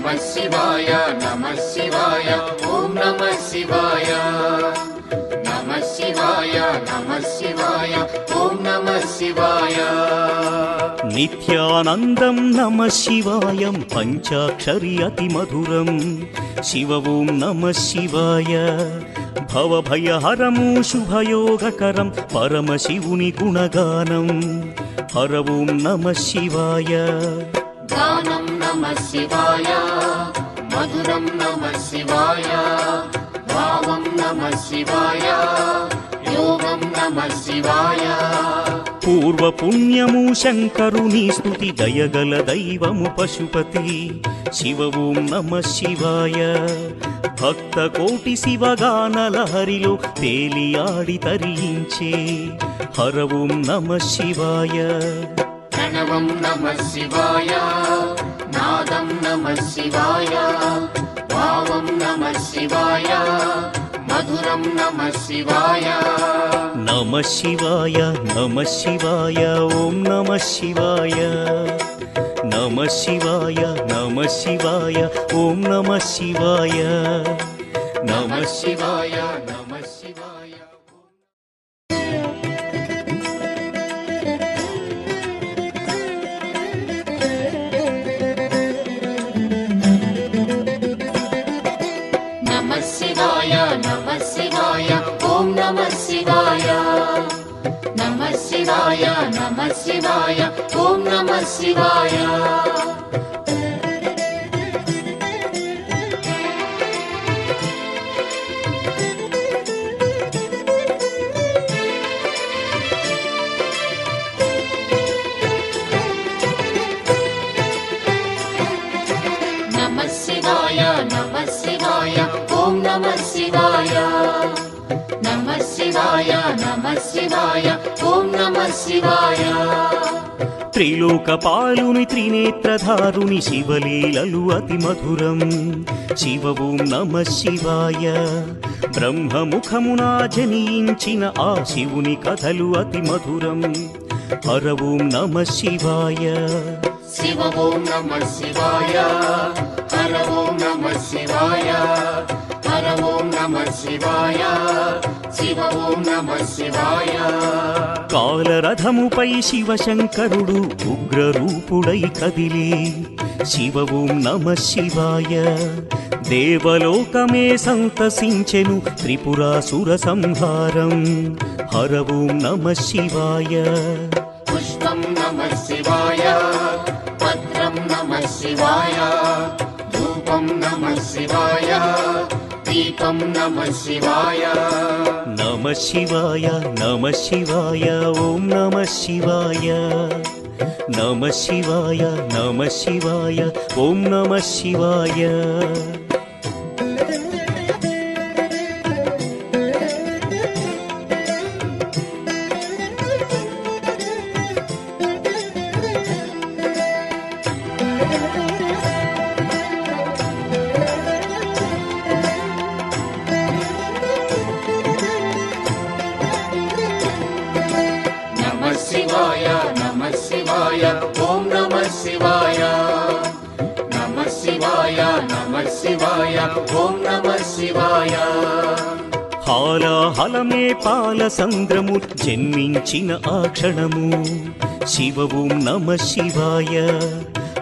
नमः शिवाय नमः शिवाय ओम नमः शिवाय नमः शिवाय नमः शिवाय ओम नमः शिवाय नित्यानंदं नमः शिवायं पंचाक्षरी अति मधुरं शिव ओम नमः शिवाय भवभयहरमु शुभयोगकरं परमशिवुनि गुणगानं हर ओम नमः शिवाय गानं नमः शिवाय मधुरं नमः शिवाय भावं नमः शिवाय योगं नमः शिवाय पूर्व पुण्यमु शंकरुनि स्तुति दयगल दैवमु पशुपति शिव ओम नमः शिवाय भक्त कोटि शिवगान लहरिलो तेलियाडि तरिंचे हर ओम नमः शिवाय प्रणवं नमः शिवाय नादं नमः शिवाय भावं नमः शिवाय मधुरं नमः शिवाय नमः शिवाय नमः शिवाय ओम नमः शिवाय नमः शिवाय नमः शिवाय ओम नमः शिवाय नमः शिवाय नमः शिवाय नमः शिवाय नमः शिवाय ओम नमः शिवाय नमः शिवाय नमः शिवाय ओम नमः शिवाय नमः शिवाय नमः शिवाय ओम नमः शिवाय नमः शिवाय नमः शिवाय ओम नमः शिवाय त्रिलोकपालुनि त्रिनेत्रधारुनि शिवलीललु अति मधुरं शिव ओम नमः शिवाय ब्रह्ममुखमुना जनिंचिन आ शिवुनि कथलु अति मधुरं हर ओम नमः शिवाय शिव ओम नमः शिवाय हर ओम नमः शिवाय हर ओम नमः शिवाय शिव ओम नमः शिवाय कालरथमुपै शिवशंकरुडु उग्ररूपुडै कदिले शिव ओम नमः शिवाय देवलोकमे संतसिंచెను त्रिपुरासुर संहारं हर ओम नमः शिवाय पुष्पं नमः शिवाय पत्रं नमः शिवाय धूपं नमः शिवाय दीपं नमः शिवाय नमः शिवाय नमः शिवाय ओम नमः शिवाय नमः शिवाय नमः शिवाय ओम नमः शिवाय नमः शिवाय ओम नमः शिवाय नमः शिवाय नमः शिवाय ओम नमः शिवाय హాలాహలమే పాల సంద్రము జన్మించిన ఆ క్షణము శివ ఓం నమః శివాయ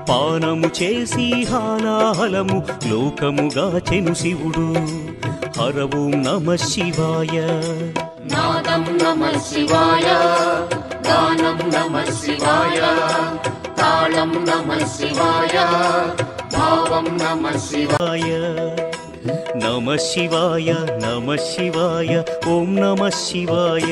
పానము చేసి హాలాహలము లోకముగాచెను శివుడు హర ఓం నమః శివాయ नादं नमः शिवाय गानं नमः शिवाय तालं नमः शिवाय भावं नमः शिवाय नमः शिवाय नमः शिवाय ओम नमः शिवाय।